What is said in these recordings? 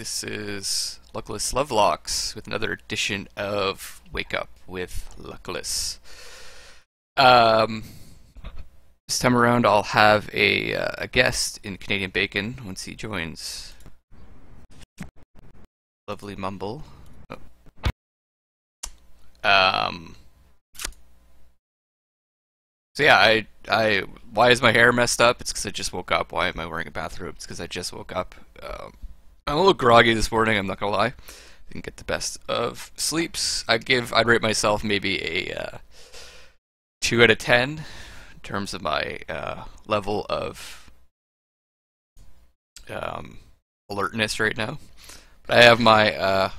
This is Luckless Lovelocks with another edition of Wake Up with Luckless. This time around I'll have a guest in Canadian Bacon once he joins. Lovely mumble. Oh. So yeah, why is my hair messed up? It's because I just woke up. Why am I wearing a bathrobe? It's because I just woke up. I'm a little groggy this morning, I'm not gonna lie. Didn't get the best of sleeps. I'd rate myself maybe a 2 out of 10 in terms of my level of alertness right now. But I have my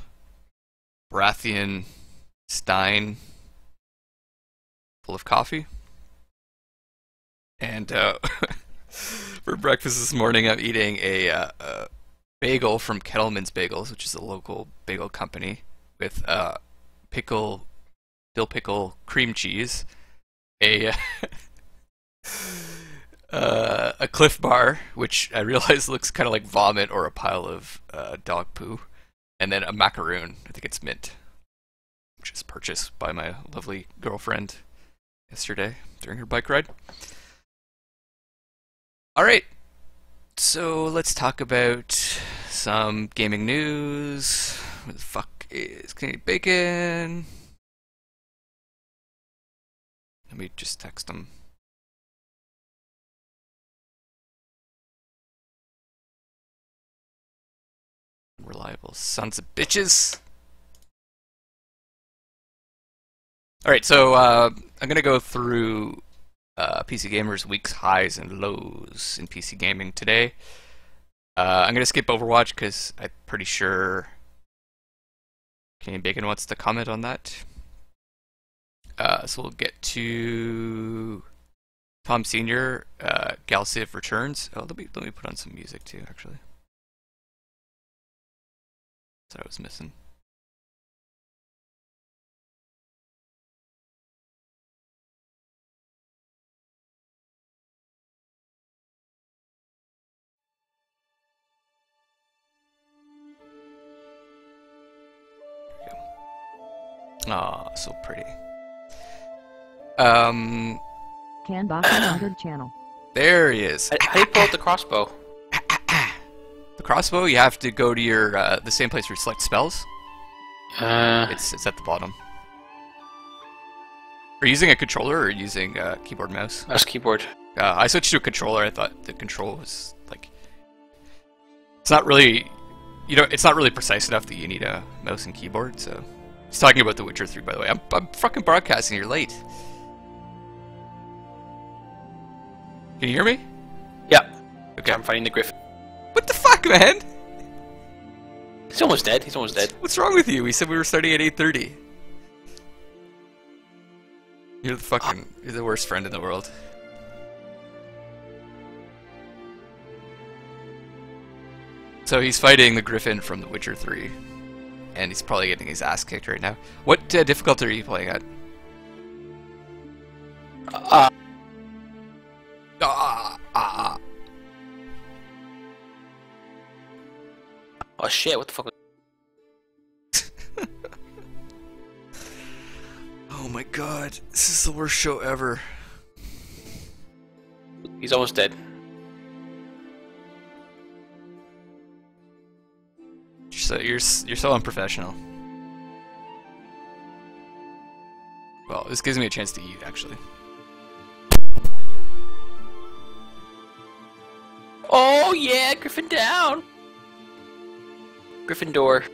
Baratheon Stein full of coffee. And for breakfast this morning, I'm eating a bagel from Kettleman's Bagels, which is a local bagel company, with dill pickle cream cheese, a Cliff Bar, which I realize looks kind of like vomit or a pile of dog poo, and then a macaroon. I think it's mint, which was purchased by my lovely girlfriend yesterday during her bike ride. Alright, so let's talk about some gaming news. Where the fuck is Canadian Bacon? Let me just text him. Reliable sons of bitches. Alright, so I'm gonna go through PC Gamer's week's highs and lows in PC gaming today. I'm gonna skip Overwatch because I'm pretty sure Canadian Bacon wants to comment on that. So we'll get to Tom Senior. Galciv returns. Oh, let me put on some music too. Actually, that's what I was missing. Aw, so pretty. Canbox 100 channel. There he is. How do you pull out the crossbow? The crossbow, you have to go to your the same place where you select spells. It's at the bottom. Are you using a controller or using keyboard and mouse? Mouse keyboard. I switched to a controller. I thought the control was like, it's not really, it's not really precise enough that you need a mouse and keyboard. So, he's talking about The Witcher 3, by the way. I'm fucking broadcasting. You're late. Can you hear me? Yeah. Okay. I'm fighting the griffin. What the fuck, man? He's almost dead. He's almost dead. What's wrong with you? We said we were starting at 8:30. You're the worst friend in the world. So he's fighting the Griffin from The Witcher 3, and he's probably getting his ass kicked right now. What difficulty are you playing at? Oh shit! What the fuck? Oh my god, this is the worst show ever. He's almost dead. You're so unprofessional. Well, this gives me a chance to eat, actually. Oh yeah, Griffin down. Gryffindor.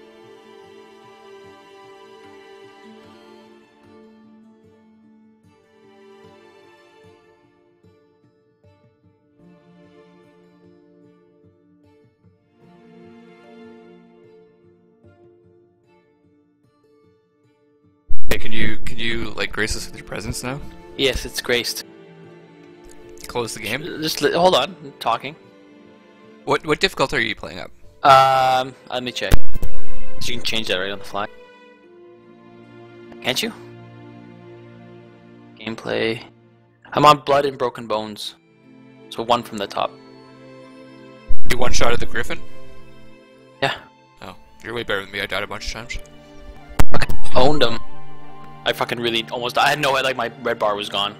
Hey, can you like grace us with your presence now? Yes, it's graced. Close the game. Just hold on. I'm talking. What difficulty are you playing up? Let me check. So you can change that right on the fly. Can't you? Gameplay. I'm on Blood and Broken Bones. So one from the top. You one-shotted the Griffin? Yeah. Oh, You're way better than me. I died a bunch of times. Owned him. I fucking really almost. I had no like my red bar was gone.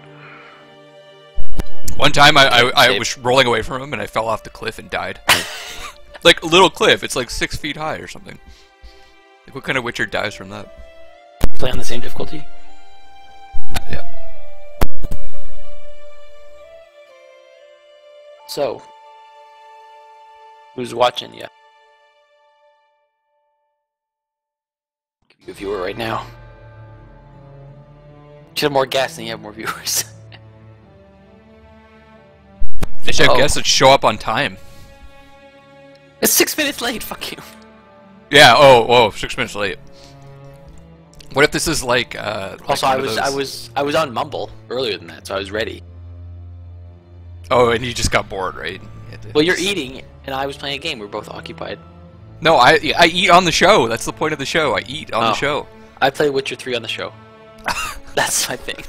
One time I was rolling away from him and I fell off the cliff and died. Like a little cliff. It's like 6 feet high or something. Like what kind of Witcher dies from that? Play on the same difficulty. Yeah. So, who's watching? Yeah. Give you a viewer right now. You should have more guests and you have more viewers. They should have guests that show up on time. It's 6 minutes late. Fuck you. Yeah. Oh, 6 minutes late. What if this is like? Also, like I was on Mumble earlier than that, so I was ready. Oh, and you just got bored, right? Well, you're eating, and I was playing a game. We were both occupied. No, I eat on the show. That's the point of the show. I eat on the show. I play Witcher 3 on the show. That's my thing.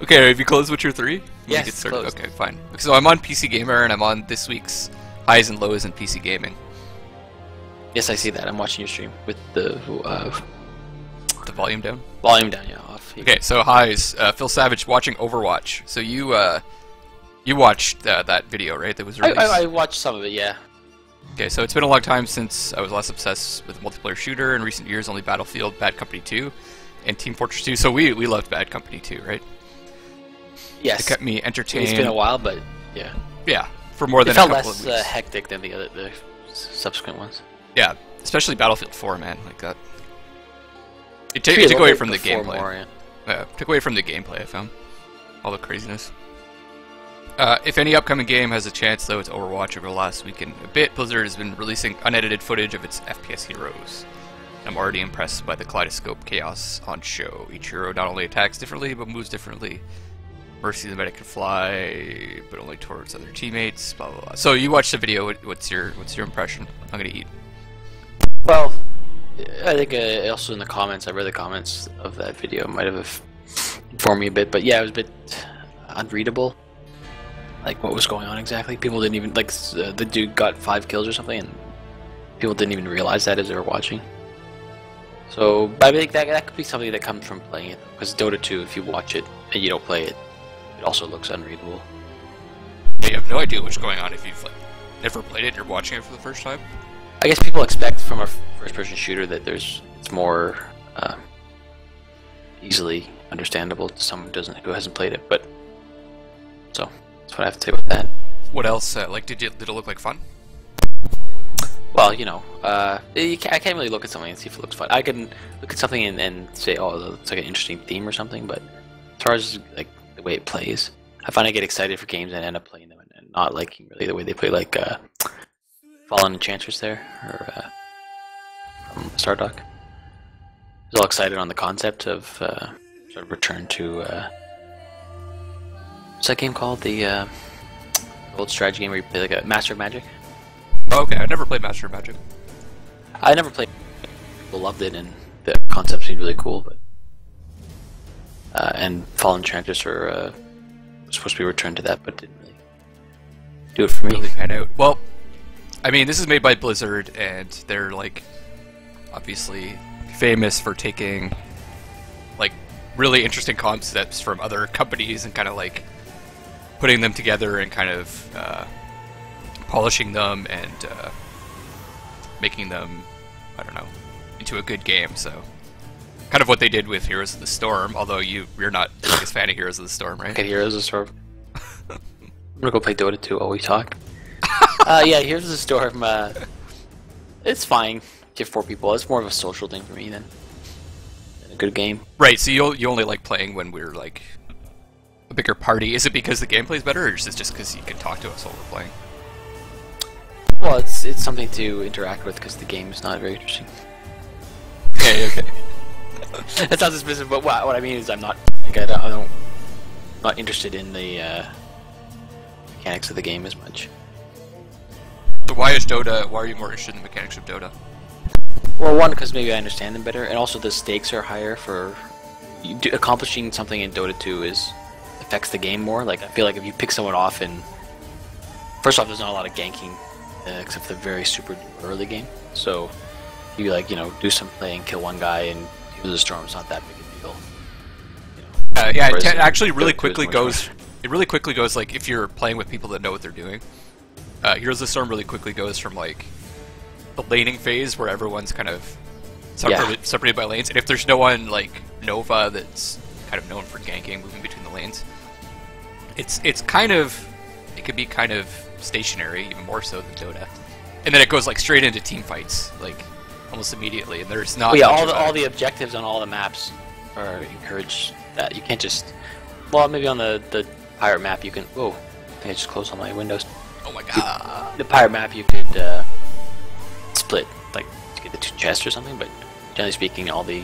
Okay, have you closed Witcher 3? Yes, Get started. closed. Okay, fine. So I'm on PC Gamer, and I'm on this week's highs and lows in PC gaming. Yes, I see that. I'm watching your stream with the The volume down. volume down, yeah, off. Okay, so highs. Phil Savage watching Overwatch. So you watched that video, right? That was released. I watched some of it, yeah. Okay, so it's been a long time since I was less obsessed with multiplayer shooter. In recent years, only Battlefield, Bad Company 2, and Team Fortress 2. So we loved Bad Company 2, right? Yes. It kept me entertained. It's been a while, but yeah. Yeah, for more than It felt a couple less of weeks. hectic than the subsequent ones. Yeah, especially Battlefield 4, man, like that. It took away from the gameplay. More, yeah. Yeah, took away from the gameplay, I found. All the craziness. If any upcoming game has a chance, though, it's Overwatch. Over the last week and a bit, Blizzard has been releasing unedited footage of its FPS heroes. I'm already impressed by the kaleidoscope chaos on show. Each hero not only attacks differently, but moves differently. Mercy the medic can fly, but only towards other teammates, blah, blah, blah. So you watched the video, what's your impression? I'm gonna eat. Well, I think also in the comments, I read the comments of that video, might have informed me a bit, but yeah, it was a bit unreadable. Like what was going on exactly. People didn't even, like the dude got 5 kills or something, and people didn't even realize that as they were watching. So, but I think that could be something that comes from playing it, because Dota 2, if you watch it and you don't play it, it also looks unreadable. Yeah, you have no idea what's going on if you've like never played it. You're watching it for the first time. I guess people expect from a first-person shooter that it's more easily understandable to someone who hasn't played it. But so that's what I have to say about that. What else? Like, did it look like fun? Well, you know, I can't really look at something and see if it looks fun. I can look at something and say, oh, it's like an interesting theme or something. But as far as like the way it plays, I find I get excited for games and end up playing them and not liking really the way they play, like Fallen Enchantress there, or from Stardock. I was all excited on the concept of sort of return to what's that game called? The old strategy game where you play like a Master of Magic. Oh, okay, I never played Master of Magic. I never played. People loved it, and the concept seemed really cool. But and Fallen Enchantress was supposed to be returned to that, but didn't really do it for me. Really pan out. Well, I mean, this is made by Blizzard, and they're like obviously famous for taking like really interesting concepts from other companies and kind of like putting them together and kind of polishing them and making them, I don't know, into a good game. So kind of what they did with Heroes of the Storm, although you're not the biggest fan of Heroes of the Storm, right? Okay, Heroes of the Storm. I'm gonna go play Dota 2 while we talk. Yeah, Heroes of the Storm, it's fine. You have 4 people. It's more of a social thing for me than a good game. Right, so you only like playing when we're like a bigger party. Is it because the gameplay's better, or is it just because you can talk to us while we're playing? Well, it's something to interact with because the game is not very interesting. Okay. That sounds dismissive, but what I mean is I'm not not interested in the mechanics of the game as much. So why are you more interested in the mechanics of Dota? Well, one, because maybe I understand them better, and also the stakes are higher for accomplishing something in Dota 2 affects the game more. Like, I feel like if you pick someone off and first off, there's not a lot of ganking except for the very super early game. So you like do some play and kill one guy and use the storm. It's not that big a deal. Yeah, Whereas it in actually really Dota 2 quickly it's goes. It really quickly goes like if you're playing with people that know what they're doing. Heroes of the Storm really quickly goes from like the laning phase where everyone's kind of separated by lanes, and if there's no one like Nova that's kind of known for ganking, moving between the lanes, it's kind of it can be kind of stationary, even more so than Dota, and then it goes like straight into team fights like almost immediately, and there's not. Well, yeah, much all the objectives on all the maps are encourage that. You can't just maybe on the pirate map you can. Whoa, I think I just closed all my windows. Oh my god. The pirate map you could split like to get the two chests or something, but generally speaking, all the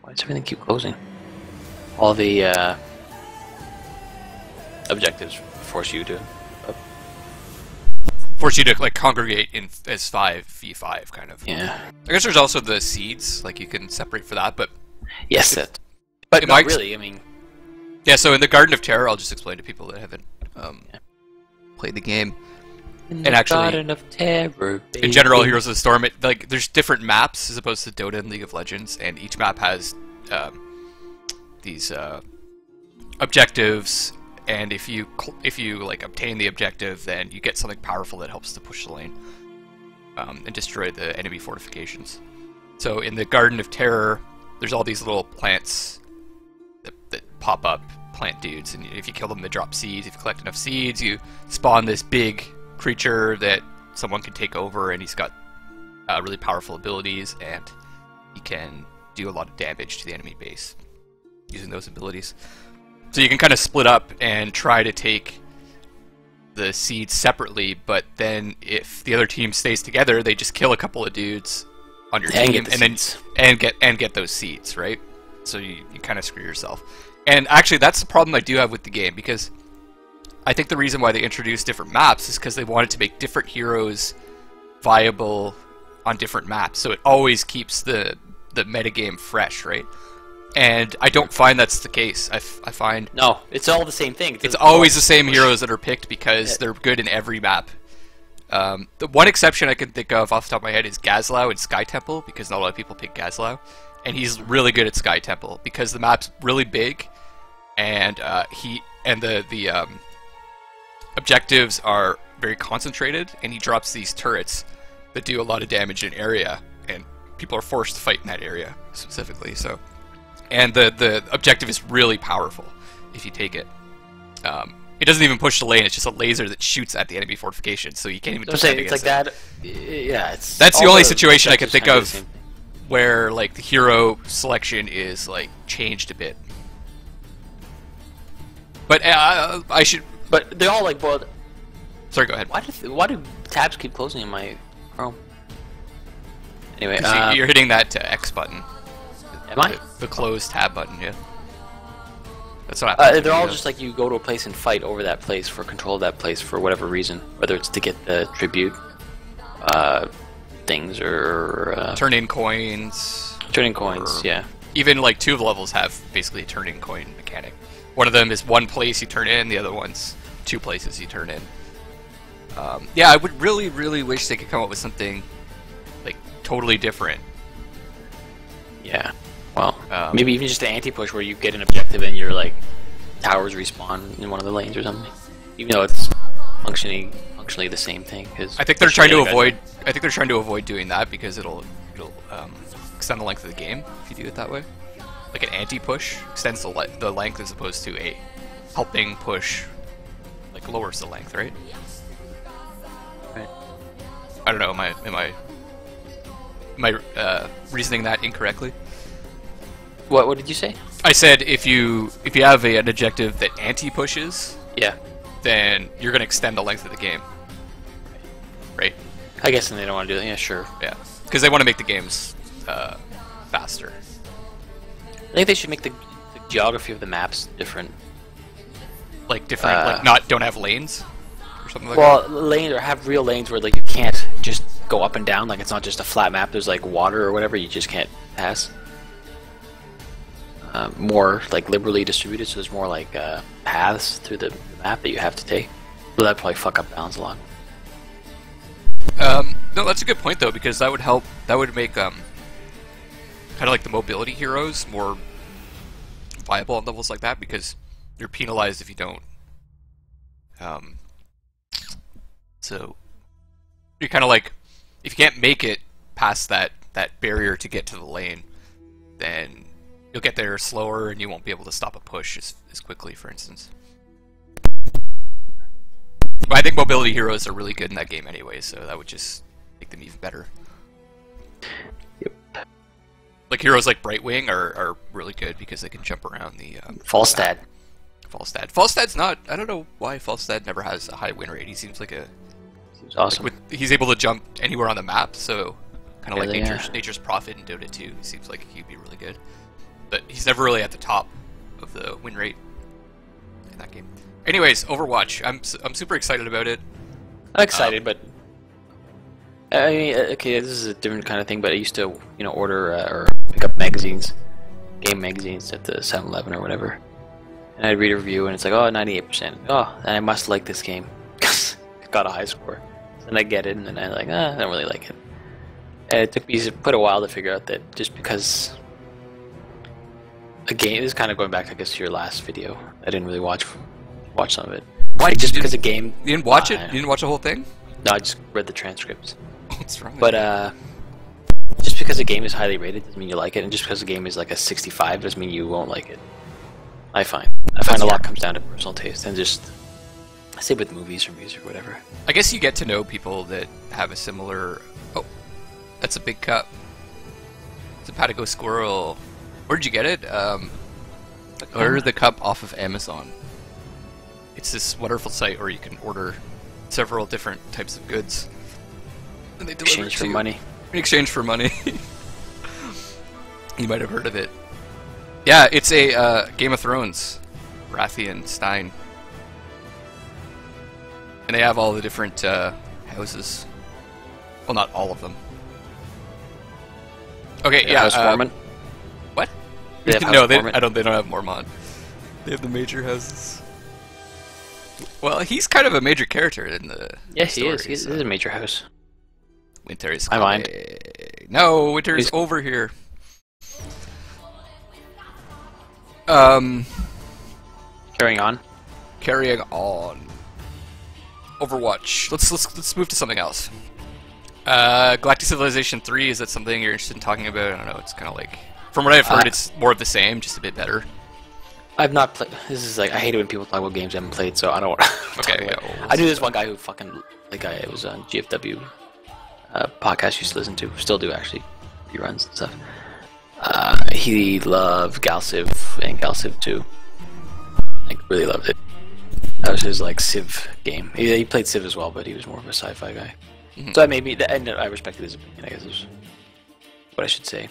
why does everything keep closing? All the objectives force you to like congregate in as 5v5 kind of. yeah. I guess there's also the seeds, like you can separate for that, but Yes, but it not might- really. I mean, yeah. So in the Garden of Terror, I'll just explain to people that haven't played the game. in And actually, Garden of Terror, In general, baby. Heroes of the Storm, like there's different maps as opposed to Dota and League of Legends, and each map has these objectives. And if you like obtain the objective, then you get something powerful that helps to push the lane and destroy the enemy fortifications. So in the Garden of Terror, there's all these little plants that pop up, plant dudes, and if you kill them, they drop seeds. If you collect enough seeds, you spawn this big creature that someone can take over, and he's got really powerful abilities, and he can do a lot of damage to the enemy base using those abilities. So you can kind of split up and try to take the seeds separately, but then if the other team stays together, they just kill a couple of dudes on your And team, get the and seeds. then get those seeds, right? So you kind of screw yourself. And actually, that's the problem I do have with the game, because I think the reason why they introduced different maps is because they wanted to make different heroes viable on different maps, so it always keeps the metagame fresh, right? And I don't find that's the case. I find No, it's all the same thing. it's always the same heroes that are picked because they're good in every map. The one exception I can think of off the top of my head is Gazlow in Sky Temple, because not a lot of people pick Gazlow, and he's really good at Sky Temple because the map's really big, and the objectives are very concentrated, and he drops these turrets that do a lot of damage in an area, and people are forced to fight in that area specifically. So, and the objective is really powerful if you take it. It doesn't even push the lane; it's just a laser that shoots at the enemy fortification, so you can't even. I'm saying defend it's against like that. Yeah, it's. That's the all only situation I can objectives think kinda do of the same thing. where like the hero selection is like changed a bit. But I should. But they're all like boiled. Sorry, go ahead. Why do tabs keep closing in my Chrome? Anyway, 'Cause you're hitting that X button. am I? The close tab button, yeah. That's what happens. They're all just like you go to a place and fight over that place for control of that place for whatever reason, whether it's to get the tribute things or turn in coins. turning coins. or- Yeah. Even like two of the levels have basically a turning coin mechanic. One of them is one place you turn in, the other one's two places you turn in. Yeah, I would really, really wish they could come up with something like totally different. Yeah. Well, Um, maybe even just an anti-push where you get an objective and your like towers respawn in one of the lanes or something. Even though it's functionally the same thing. Cause I think they're trying to avoid. I think they're trying to avoid doing that because it'll extend the length of the game if you do it that way. Like an anti-push extends the length as opposed to a helping push, like lowers the length, right? Right. I don't know. Am I reasoning that incorrectly? What did you say? I said if you have an objective that anti-pushes, Yeah. then you're gonna extend the length of the game, right? I guess then they don't want to do that. Yeah, sure. Yeah, because they want to make the games faster. I think they should make the geography of the maps different. Like different, don't have lanes or something like Well, lanes or have real lanes where like you can't just go up and down. Like it's not just a flat map. There's like water or whatever you just can't pass. More like liberally distributed, so there's more like paths through the map that you have to take. So that'd probably fuck up balance a lot. that. No, that's a good point though, because that would help. That would make kind of like the mobility heroes more viable on levels like that, because you're penalized if you don't. So you're kind of like, if you can't make it past that barrier to get to the lane, then you'll get there slower and you won't be able to stop a push as quickly, for instance. But I think mobility heroes are really good in that game anyway, so that would just make them even better. Yep. Like heroes like Brightwing are really good because they can jump around the Falstad. Falstad. Falstad's not. I don't know why Falstad never has a high win rate. He seems like a. Seems awesome. Like he's able to jump anywhere on the map, so kind of Really, like Nature's Prophet in Dota 2. He seems like he'd be really good, but he's never really at the top of the win rate in that game. Anyways, Overwatch. I'm super excited about it. I'm excited, but I mean, okay, this is a different kind of thing. But I used to, order or pick up magazines, game magazines at the 7-Eleven or whatever, and I'd read a review, and it's like, oh, 98%. Oh, and I must like this game because it got a high score. And I get it, and then I'm like, I don't really like it. And it took me quite a while to figure out that just because a game, this is kind of going back, I guess, to your last video. I didn't really watch some of it. Why? Just because a game. You didn't watch it? You didn't watch the whole thing? No, I just read the transcripts. What's wrong with But just because a game is highly rated doesn't mean you like it, and just because a game is like a 65 doesn't mean you won't like it. I find a lot comes down to personal taste, and just same with movies or music or whatever. I guess you get to know people that have a similar. Oh, that's a big cup. It's a Patago squirrel. Where'd you get it? Order the cup off of Amazon. It's this wonderful site where you can order several different types of goods, and they deliver Exchange it for to you. money. In exchange for money. You might have heard of it. Yeah, it's a Game of Thrones, Rathian Stein. And they have all the different houses. Well, not all of them. Okay, yeah. House Mormon. What? They have No, House they Mormon? don't have Mormont. They have the major houses. Well, he's kind of a major character in the Yes, he story, is. He is so. a major house. Winter is I mind. coming. No, winter is He's- over here. Carrying on. Carrying on. Overwatch. Let's move to something else. Galactic Civilization 3, is that something you're interested in talking about? I don't know, it's kind of like... From what I've heard, it's more of the same, just a bit better. I've not played. This is like, I hate it when people talk about games I haven't played, so I don't want to. Okay, yeah, well, I knew this one guy who fucking, like, I was on GFW podcast used to listen to, still do actually, reruns and stuff. He loved Galciv and Galciv 2. Like, really loved it. That was his, like, Civ game. He played Civ as well, but he was more of a sci-fi guy. Mhm. So and I respected his opinion, I guess is what I should say.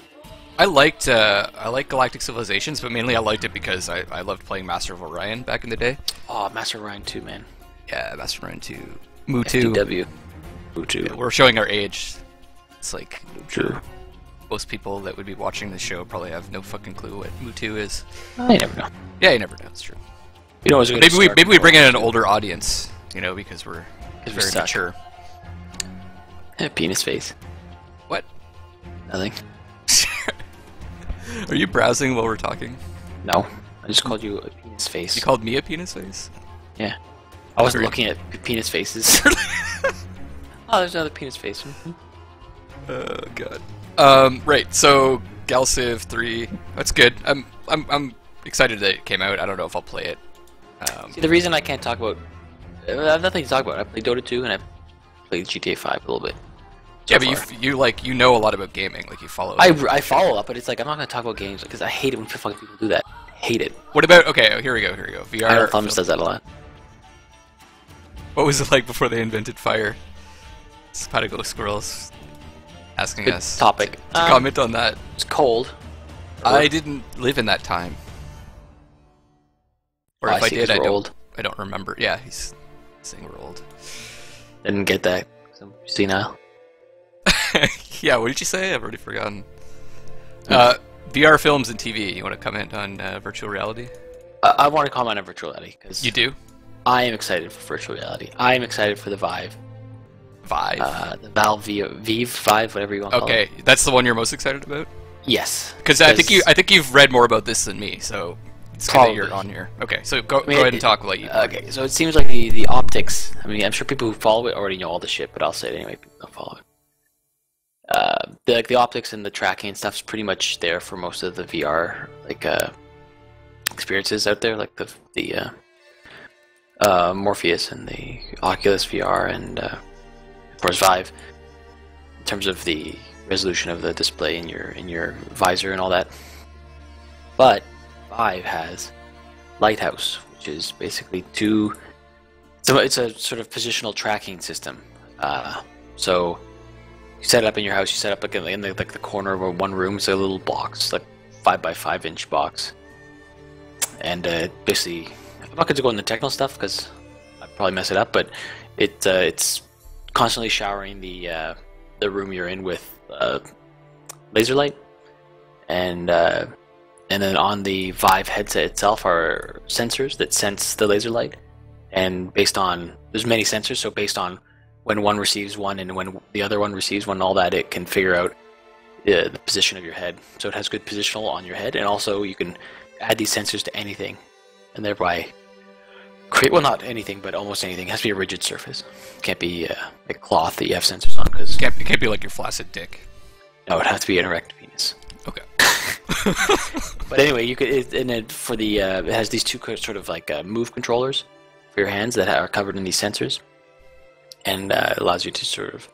I liked Galactic Civilizations, but mainly I liked it because I loved playing Master of Orion back in the day. Oh, Master Ryan 2, man. Yeah, Master of Orion 2. Mu 2. FDW. Mu 2. Yeah, we're showing our age. It's like, True. most people that would be watching this show probably have no fucking clue what Mu 2 is. You never know. Yeah, you never know, it's true. You know what's going Maybe we bring in an older audience, because we're we very suck. mature. Penis face. What? Nothing. Are you browsing while we're talking? No. I just called you a penis face. You called me a penis face? Yeah. I wasn't Agreed. looking at penis faces. Oh, there's another penis face. Oh god. Right. So Galciv 3. That's good. I'm excited that it came out. I don't know if I'll play it. See, the reason I can't talk about... I have nothing to talk about. I played Dota 2 and I played GTA 5 a little bit. So yeah, but far. you know a lot about gaming. Like you follow. I follow up, but it's like, I'm not going to talk about games because I hate it when fucking people do that. Hate it. What about? Okay, here we go. VR. I know Thumbs does that a lot. What was it like before they invented fire? Spatago squirrels asking Good us topic. to comment on that. It's cold. I didn't live in that time. Or Oh, if I see, did, 'cause I we're don't. old. I don't remember. Yeah, he's saying we're old. Didn't get that. So, senile. Yeah, what did you say? I've already forgotten. VR films and TV. You want to comment on virtual reality? I want to comment on virtual reality because You do? I am excited for virtual reality. I am excited for the Vive. 5? The Valve Vive 5, whatever you want to call it. Okay, that's the one you're most excited about? Yes. Because I think you've read more about this than me, so it's good that you're on here. Okay, so go ahead and talk. Like you. Okay, so it seems like the optics. I mean, I'm sure people who follow it already know all the shit, but I'll say it anyway. People don't follow it. The optics and the tracking and stuff's pretty much there for most of the VR experiences out there, like the Morpheus and the Oculus VR and of course Vive. In terms of the resolution of the display in your visor and all that, but Vive has Lighthouse, which is basically it's a sort of positional tracking system. So you set it up in your house. You set up like in the corner of one room. It's a little box, like 5x5 inch box, and basically, I'm not going to go into technical stuff because I'd probably mess it up. But it's constantly showering the room you're in with laser light, and then on the Vive headset itself are sensors that sense the laser light, and there's many sensors, so based on when one receives one and when the other one receives one, all that, it can figure out the position of your head. So it has good positional on your head, and also you can add these sensors to anything, and thereby create, well, not anything, but almost anything. It has to be a rigid surface. It can't be a cloth that you have sensors on, because it can't be like your flaccid dick. No, it has to be an erect penis. Okay. But anyway, you could, it has these two sort of like move controllers for your hands that are covered in these sensors, and it allows you to sort of,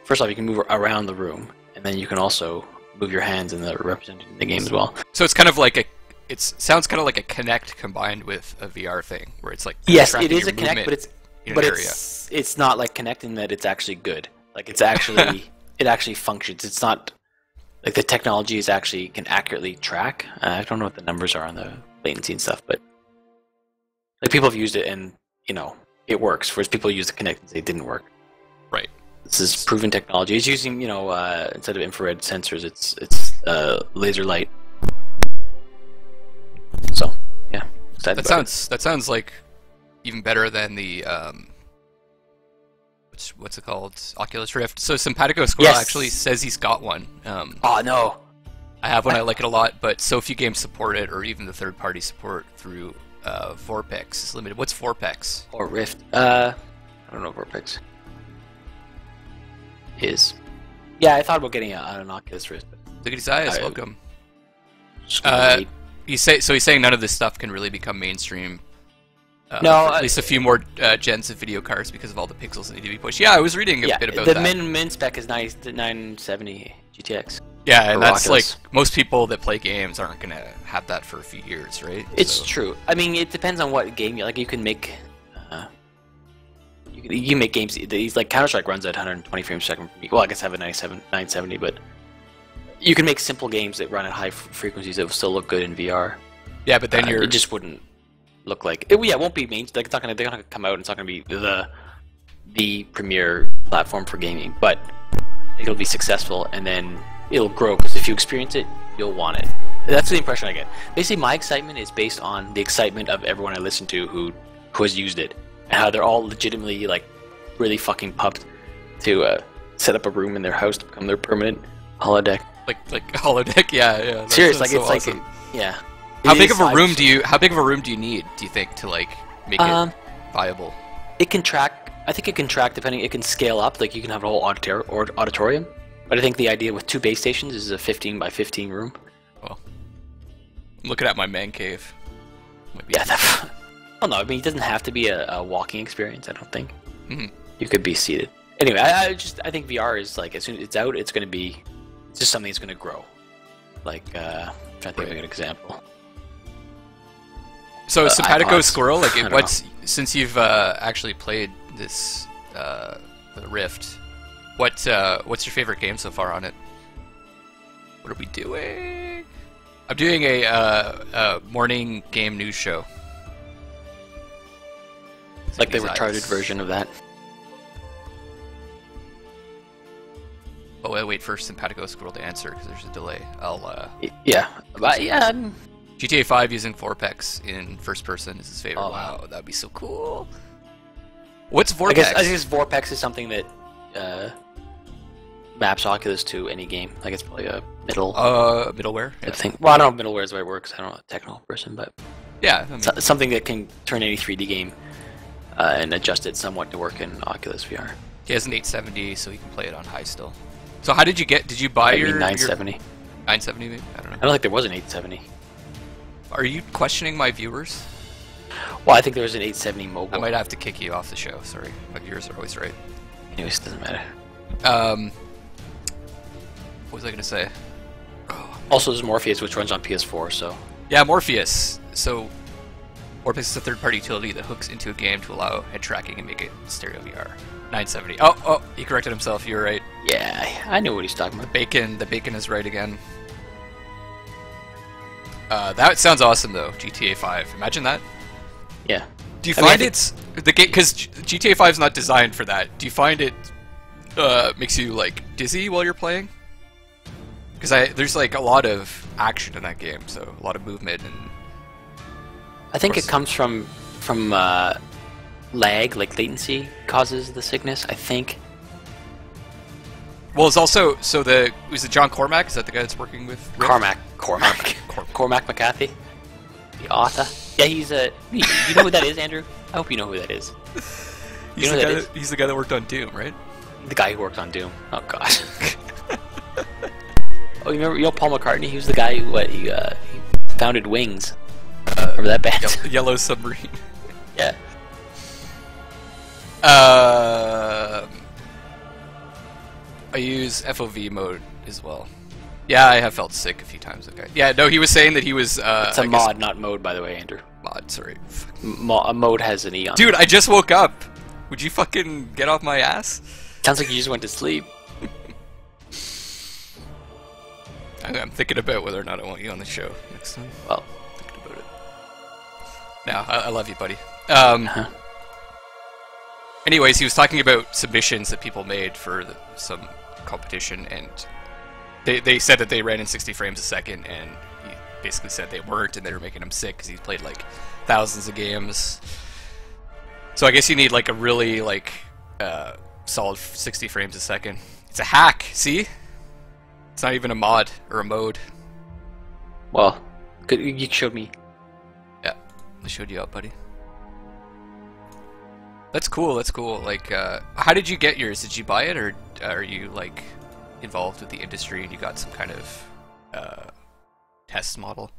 first off, you can move around the room, and then you can also move your hands, and they're represented in the game as well. So it's kind of like it sounds kind of like a Kinect combined with a VR thing, where it's like, yes, it is a Kinect, but it's it's not like Kinect in that it's actually good. Like it's actually it actually functions. It's not like the technology can accurately track. I don't know what the numbers are on the latency and stuff, but like people have used it and it works. Whereas people use the Kinect and say it didn't work. Right. This is proven technology. It's using instead of infrared sensors, it's laser light. So yeah, that sounds like even better than the what's it called, Oculus Rift. So Simpatico Squirrel actually says he's got one. Oh no, I have one. I like it a lot, but so few games support it, or even the third-party support through Vorpex is limited. What's Vorpex? Or Rift? I don't know what Vorpex is. Yeah, I thought about getting an Oculus Rift. Look at his eyes. Welcome. He's saying none of this stuff can really become mainstream. No, at least a few more gens of video cards because of all the pixels that need to be pushed. Yeah, I was reading a bit about that. The min spec is 970 GTX. Yeah, and that's Oculus. like most people that play games aren't gonna have that for a few years, right? It's true. I mean, it depends on what game you like. You can make you can make games. These like Counter-Strike runs at 120 frames per second. Well, I guess I have a 970, but you can make simple games that run at high frequencies that will still look good in VR. Yeah, but then it just wouldn't look like it. Yeah, it won't be main. Like they're not gonna come out. And it's not gonna be the premier platform for gaming, but it'll be successful, and then it'll grow, because if you experience it, you'll want it. That's the impression I get. Basically, my excitement is based on the excitement of everyone I listen to who has used it, and how they're all legitimately like really fucking pumped to set up a room in their house to become their permanent holodeck. Like holodeck, yeah. Serious, like so it's awesome. like yeah. How big of a room do you need? Do you think to like make it viable? It can track. I think it can track depending. It can scale up. Like you can have a whole auditorium. But I think the idea with 2 base stations is a 15 by 15 room. Well, I'm looking at my man cave. Yeah. Well, no. I mean, it doesn't have to be a walking experience. I don't think. Mm-hmm. You could be seated. Anyway, I think VR is like, as soon as it's out, it's going to be. It's just something that's going to grow. Like, I'm trying to think of an example. So Simpatico iPods. Squirrel, like since you've actually played this the Rift, what's your favorite game so far on it? What are we doing? I'm doing a morning game news show. It's like the retarded version of that. Oh, wait for Simpatico Squirrel to answer because there's a delay. Yeah, but yeah. GTA 5 using Vorpex in first person is his favorite. Oh, wow, that'd be so cool. What's Vorpex? I guess Vorpex is something that maps Oculus to any game. Like it's probably a middleware. I Yeah. think. Well, I don't know if middleware is the right word 'cause I'm not a technical person, but Yeah. I mean, something that can turn any 3D game and adjust it somewhat to work in Oculus VR. he has an 870, so he can play it on high still. So how did you get? Did you buy I your mean 970. 970? Maybe? I don't know. I don't think there was an 870. Are you questioning my viewers? Well, I think there was an 870 mobile. I might have to kick you off the show. Sorry, my viewers are always right. Anyways, it doesn't matter. What was I gonna say? Also, there's Morpheus, which runs on PS4, so... Yeah, Morpheus. So, Morpheus is a third-party utility that hooks into a game to allow head tracking and make it stereo VR. 970. Oh, he corrected himself. You were right. Yeah, I know what he's talking about. The bacon is right again. That sounds awesome though. GTA 5. Imagine that. Yeah. Do you I mean, find it's the game because GTA 5 is not designed for that? Do you find it makes you like dizzy while you're playing? Because there's like a lot of action in that game, so a lot of movement and. I think it comes from lag, like latency causes the sickness, I think. Well, it's also was it John Cormack? Is that the guy that's working with Rick? Cormac McCarthy, the author. Yeah, he's a. You know who that is, Andrew? I hope you know who that is. He's the guy that worked on Doom, right? The guy who worked on Doom. Oh god. Oh, you know Paul McCartney? He was the guy who he founded Wings. Remember that band? Yellow Submarine. Yeah. I use FOV mode as well. Yeah, I have felt sick a few times. Okay. Yeah, no, he was saying that he was. It's a mod, not mode, by the way, Andrew. Mod, sorry. A mode has an E on it. Dude, I just woke up. Would you fucking get off my ass? Sounds like you just went to sleep. I'm thinking about whether or not I want you on the show next time. Well, Thinking about it. No, I love you, buddy. Anyways, he was talking about submissions that people made for some competition, and they said that they ran in 60 frames a second, and he basically said they weren't, and they were making him sick because he's played like thousands of games. So I guess you need like a really like solid 60 frames a second. It's a hack, see? It's not even a mod or a mode. well, good. You showed me. Yeah, I showed you out, buddy. That's cool. That's cool. Like, how did you get yours? Did you buy it, or are you like involved with the industry and you got some kind of test model?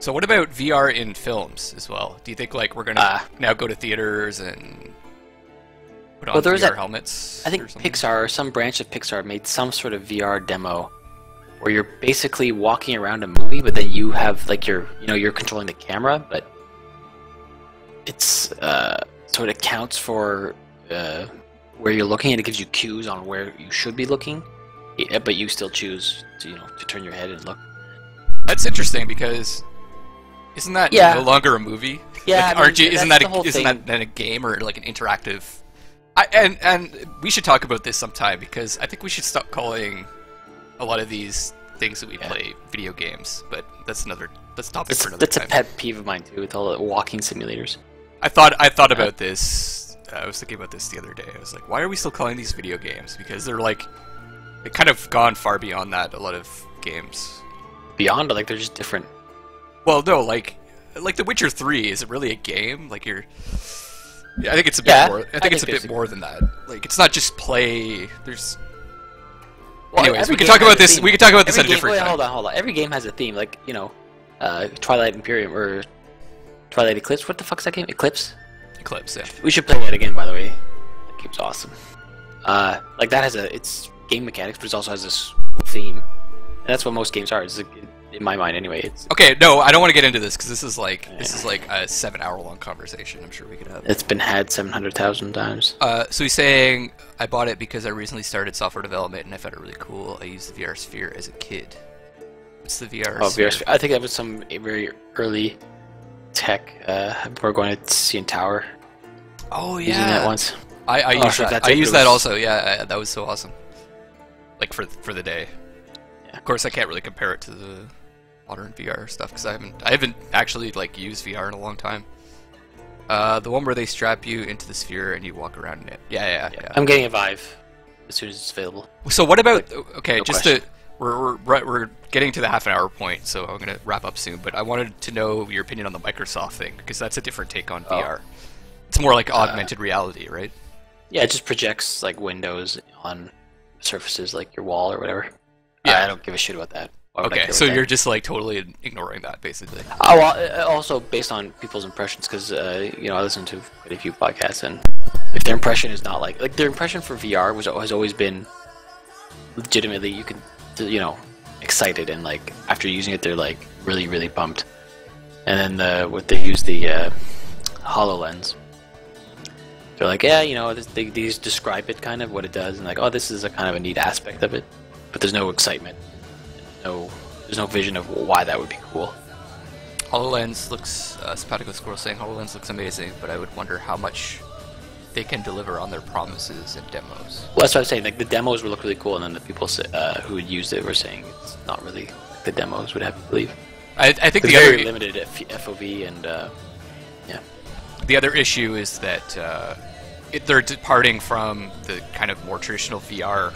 So what about VR in films as well? Do you think like we're gonna now go to theaters and put on VR helmets? I think Pixar, or some branch of Pixar, made some sort of VR demo where you're basically walking around a movie, but then you have like you're controlling the camera, but it's so it accounts for where you're looking, and it gives you cues on where you should be looking, but you still choose to turn your head and look. That's interesting because isn't that no longer a movie? Yeah, like, isn't that then a game or like an interactive? And we should talk about this sometime because I think we should stop calling a lot of these things that we play video games. But that's topic for another time. That's a pet peeve of mine too, with all the walking simulators. I thought about this. I was thinking about this the other day. I was like, why are we still calling these video games? Because they're kind of gone far beyond that. A lot of games. Beyond, like they're just different. Well, no, like The Witcher 3, is it really a game? Like I think it's a bit more. I think it's a bit more than that. Like it's not just play. There's. Well, anyways, we can talk about this. We can talk about this at a different time. Hold on. Every game has a theme. Like Twilight Imperium or Twilight Eclipse. What the fuck's that game? Eclipse. Eclipse. Yeah. We should play that again. By the way, that game's awesome. Like that has it's game mechanics, but it also has this theme. And that's what most games are. In my mind, anyway. It's okay. No, I don't want to get into this because this is like a 7-hour-long conversation. I'm sure we could have. It's been had 700,000 times. So he's saying I bought it because I recently started software development and I found it really cool. I used the VR Sphere as a kid. What's the VR? Oh, VR Sphere. I think that was some very early tech. Before going to CN Tower. Oh yeah. Using that once. I used that. I used that also. Yeah, that was so awesome. Like for the day. Yeah. Of course, I can't really compare it to the modern VR stuff because I haven't actually like used VR in a long time. The one where they strap you into the sphere and you walk around in it. Yeah. I'm getting a Vive as soon as it's available. So what about okay? No just question. we're getting to the half-an-hour point, so I'm gonna wrap up soon. But I wanted to know your opinion on the Microsoft thing because that's a different take on VR. It's more like augmented reality, right? Yeah, it just projects like windows on surfaces like your wall or whatever. Yeah. I don't give a shit about that. Why would I Okay, care so about you're that? just like totally ignoring that, basically. Oh, well, also based on people's impressions, because I listen to quite a few podcasts, and if their impression is not like their impression for VR has always been legitimately excited, and like after using it they're like really pumped, and then what they use the HoloLens, they're like they just describe it kind of what it does and like, oh, this is a kind of a neat aspect of it, but there's no excitement, there's no vision of why that would be cool. HoloLens looks, Spatico Squirrel saying HoloLens looks amazing, but I would wonder how much they can deliver on their promises and demos. Well, that's what I'm saying. Like the demos would look really cool, and then the people who had used it were saying it's not really like the demos would have you believe. I think It's the very other limited FOV, and the other issue is that they're departing from the kind of more traditional VR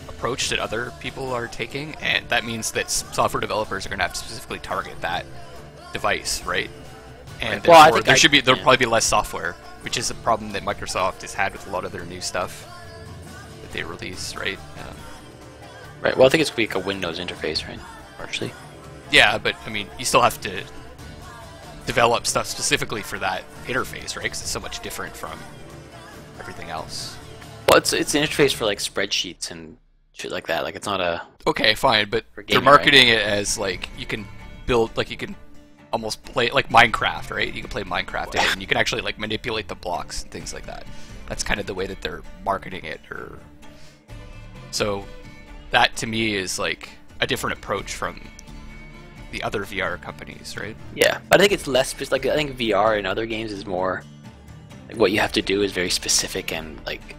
approach that other people are taking, and that means that software developers are going to have to specifically target that device, right? And Well, I therefore, think there'll probably be less software, which is a problem that Microsoft has had with a lot of their new stuff that they release, right? right. Well, I think it's gonna be like a Windows interface, right? Largely. Yeah, but I mean, you still have to develop stuff specifically for that interface, right? Because it's so much different from everything else. Well, it's an interface for like spreadsheets and shit like that. Like it's not a Okay, fine, but For they're gaming, marketing it as like you can build, like you can almost play like Minecraft, right? You can play Minecraft in it, and you can actually like manipulate the blocks and things like that. That's kind of the way that they're marketing it, or so that to me is like a different approach from the other VR companies, right? yeah. But I think it's less like I think VR in other games is more like what you have to do is very specific and like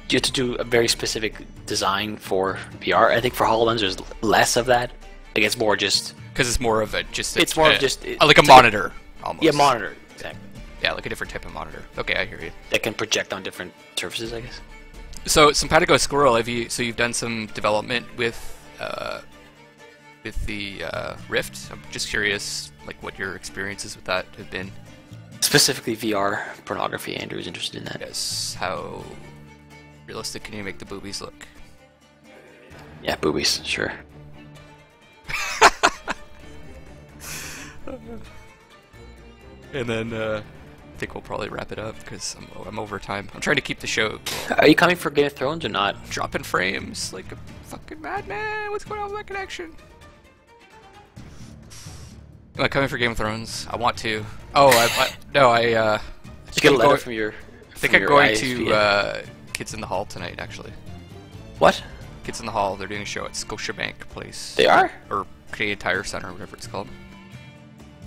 you have to do a very specific design for VR. I think for HoloLens there's less of that. Like it's more just Because it's more of It's more of just- like a it's like monitor, almost. yeah, monitor exactly Yeah, like a different type of monitor. Okay, I hear you. that can project on different surfaces, I guess. So, Simpatico Squirrel, you've done some development with the Rift? I'm just curious, like, what your experiences with that have been. Specifically VR pornography. Andrew is interested in that. Yes, how realistic can you make the boobies look? Yeah, boobies, sure. And then I think we'll probably wrap it up because I'm over time. I'm trying to keep the show Are you coming for Game of Thrones or not? dropping frames like a fucking madman. What's going on with that connection? Am I coming for Game of Thrones? I want to. Oh, I Did you get a letter from your? I think I'm going to Kids in the Hall tonight, actually. What? Kids in the Hall, they're doing a show at Scotiabank Place. They are? Or Canadian Tire Center, whatever it's called.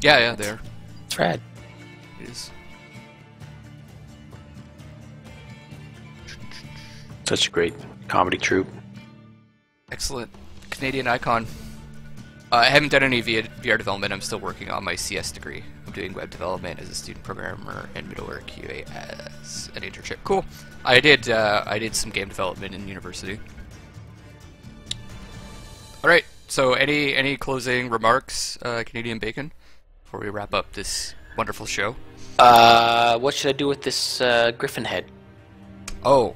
Yeah, they're. It's rad. It is. Such a great comedy troupe. Excellent. Canadian icon. I haven't done any VR development. I'm still working on my CS degree. I'm doing web development as a student programmer and middleware QA as an internship. Cool. I did some game development in university. All right. So any closing remarks, Canadian Bacon, before we wrap up this wonderful show? What should I do with this griffin head? Oh.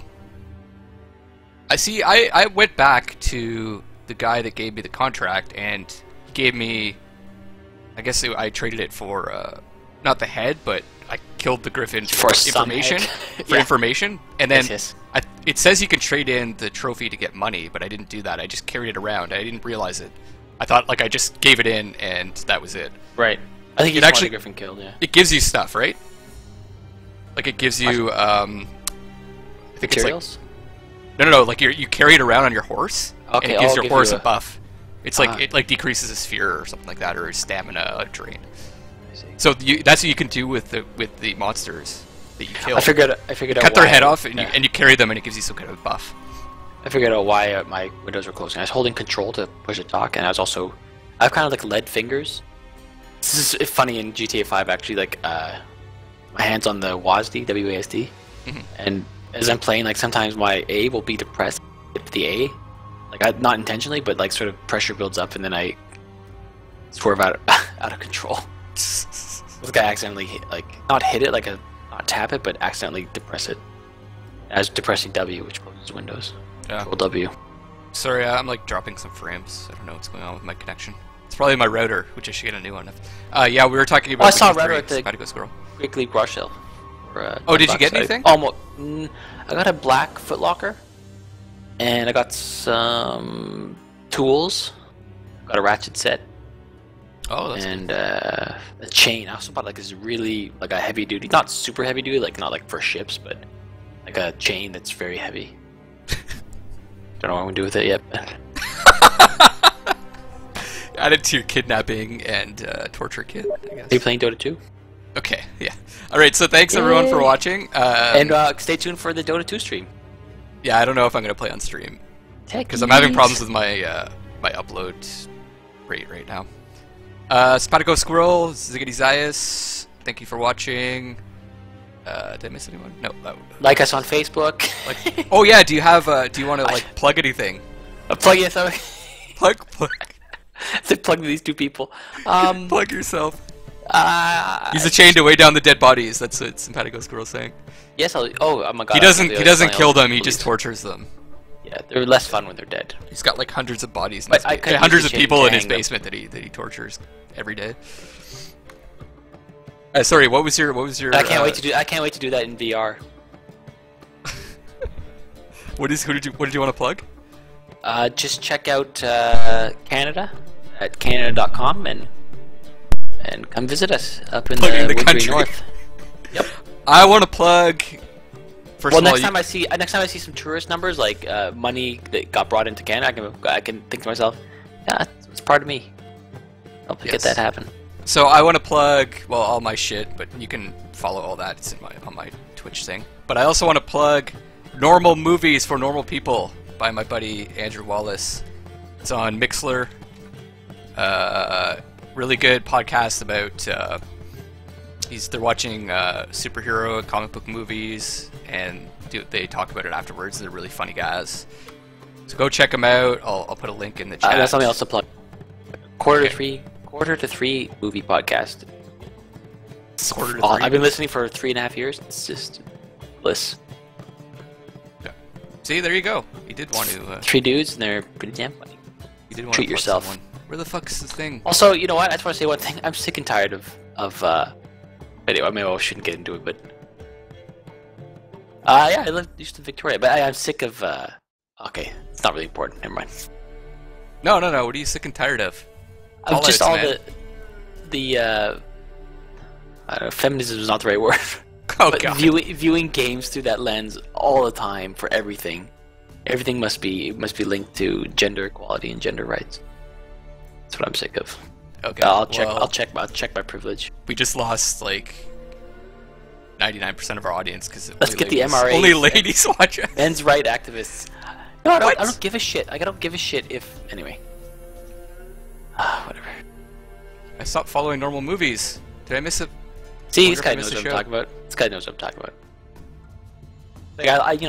I see. I went back to the guy that gave me the contract, and he gave me, I guess I traded it for, not the head, but I killed the griffin for some information. head. For Yeah. information. And then Yes. it says you can trade in the trophy to get money, but I didn't do that. I just carried it around. I didn't realize it. I thought, like, I just gave it in, and that was it. Right. I think It you actually- actually griffin killed. Yeah. It gives you stuff, right? Like, it gives you, I think it's like, Materials. no, like you carry it around on your horse, Okay, and it gives I'll your give horse you a buff. It's like Ah. it like decreases his fear or something like that, or his stamina drain. I see. So that's what you can do with the monsters that you kill. I figured out Cut their why- head off, and yeah. you carry them, and it gives you some kind of buff. I figured out why my windows were closing. I was holding control to push to talk, and I have kind of like lead fingers. This is funny in GTA 5 actually. Like my hands on the WASD, WASD, and as I'm playing, like sometimes my A will be depressed. Hit the A, like not intentionally, but like sort of pressure builds up, and then I swerve out of control. This guy accidentally not hit it, not tap it, but accidentally depress it. As depressing W, which closes windows. Yeah. Control W. Sorry, I'm like dropping some frames. I don't know what's going on with my connection. It's probably my router, which I should get a new one. Yeah, we were talking about. I saw a router at the Spatico Squirrel. Quick League Rush Hill. Oh, did you get anything? Almost. I got a black footlocker, and I got some tools. Got a ratchet set. Oh, that's and a chain. I also bought like this really like a heavy duty, not super heavy duty, like not like for ships, but like a chain that's very heavy. Don't know what I'm gonna do with it yet. Add it to your kidnapping and torture kit, I guess. Are you playing Dota 2? Okay, yeah. Alright, so thanks everyone for watching. And stay tuned for the Dota 2 stream. Yeah, I don't know if I'm going to play on stream. Because I'm having problems with my my upload rate right now. Spatico Squirrel, Ziggity Zayas, thank you for watching. Did I miss anyone? No. Like us on Facebook. Like, oh yeah, do you want to like plug anything? Plug yourself. Plug. To plug these two people. Plug yourself. He's a chain to weigh down the dead bodies. That's what Simpatico Squirrel's saying. Yes. Oh my god. He doesn't kill them. He just tortures them. Yeah, they're less fun when they're dead. He's got like hundreds of bodies. In hundreds of people in his basement that he tortures every day. Sorry, what was your? I can't wait to do that in VR. What did you want to plug? Just check out Canada at canada.com and come visit us up in the Woodbury North. Yep. I want to plug. Next time I see some tourist numbers like money that got brought into Canada, I can think to myself, yeah, it's part of me. I'll get that happen. So I want to plug all my shit, but you can follow all that. It's on my Twitch thing. But I also want to plug Normal Movies for Normal People by my buddy Andrew Wallace. It's on Mixler. Really good podcast about they're watching superhero and comic book movies, and they talk about it afterwards. They're really funny guys. So go check them out. I'll put a link in the chat. That's something else to plug. Quarter to three movie podcast. I've been listening for 3.5 years. It's just bliss. Yeah. See, there you go. You did want to. 3 dudes, and they're pretty damn funny. You did want treat to yourself. Someone. Where the fuck's this thing? Also, you know what? I just want to say one thing. I'm sick and tired of anyway, I mean, I shouldn't get into it, but yeah, I used in Victoria, but I'm sick of okay, it's not really important. Never mind. No. What are you sick and tired of? Of just all the I don't know, feminism is not the right word. Oh but god. Viewing games through that lens all the time for everything. Everything must be linked to gender equality and gender rights. That's what I'm sick of. Okay. I'll check my privilege. We just lost like 99% of our audience because let's get the MRA. Only ladies watch it. Men's right activists. No, I don't give a shit. I don't give a shit if anyway. Whatever. I stopped following Normal Movies. Did I miss it? See, this guy knows what I'm talking about. This guy knows what I'm talking about. Like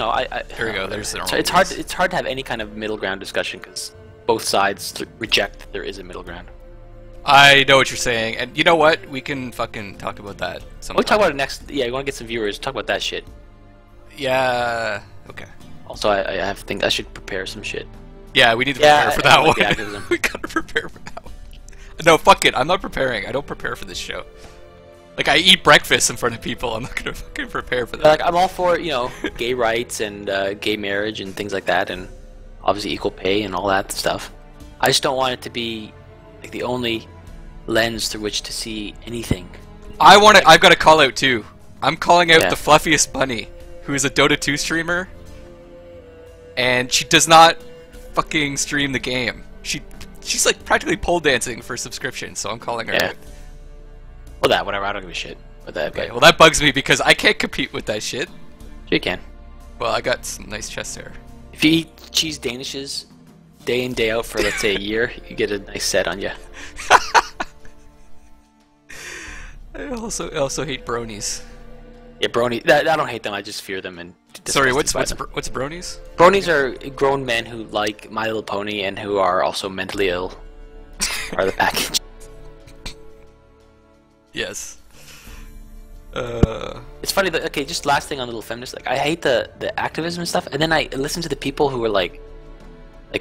Here we go. There's the it's hard. It's hard to have any kind of middle ground discussion because both sides reject that there is a middle ground. I know what you're saying, and you know what? We can fucking talk about that sometime. We'll talk about it next. Yeah, you want to get some viewers? Talk about that shit. Yeah. Okay. Also, I think I should prepare some shit. Yeah, we need to prepare for that one. We gotta prepare for that one. No, fuck it. I'm not preparing. I don't prepare for this show. Like, I eat breakfast in front of people. I'm not gonna fucking prepare for that. Like, I'm all for, gay rights and gay marriage and things like that, and obviously equal pay and all that stuff. I just don't want it to be like the only lens through which to see anything. I've got a call out too. I'm calling out the fluffiest bunny, who is a Dota 2 streamer, and she does not fucking stream the game. She's like practically pole dancing for subscription, so I'm calling her out. Well, whatever. I don't give a shit with that. Okay, well that bugs me because I can't compete with that shit. Sure you can. Well, I got some nice chest hair. If you eat cheese danishes day in day out for let's say a year, you get a nice set on you. I also hate bronies. Yeah, brony. I don't hate them. I just fear them and. Sorry, what's despise them. what's bronies? Bronies are grown men who like My Little Pony and who are also mentally ill. Are the package. Yes. It's funny that okay, just last thing on Little Feminist. Like I hate the activism and stuff, and then I listen to the people who are like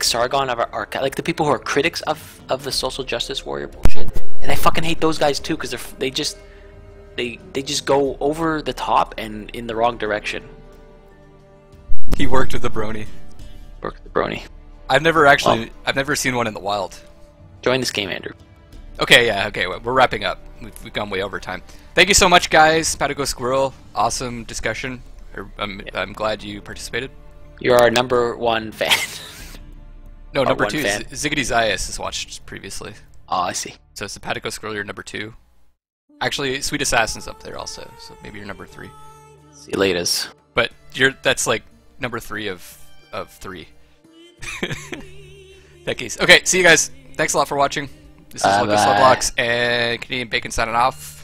Sargon of our like the people who are critics of the social justice warrior bullshit, and I fucking hate those guys too because they just go over the top and in the wrong direction. He worked with the brony. Work with the brony. I've never seen one in the wild. Join this game, Andrew. Okay, yeah, okay, we're wrapping up. We've gone way over time. Thank you so much, guys. Patago Squirrel, awesome discussion. I'm glad you participated. You're our #1 fan. No, number 2 fan. is Ziggity Zayas has watched previously. Oh, I see. So it's the Patago Squirrel, you're number 2. Actually, Sweet Assassin's up there also, so maybe you're number 3. See you laters. But that's like number 3 of 3. That case. Okay, see you guys. Thanks a lot for watching. This is Luckless, Lovelocks, and Canadian Bacon signing off.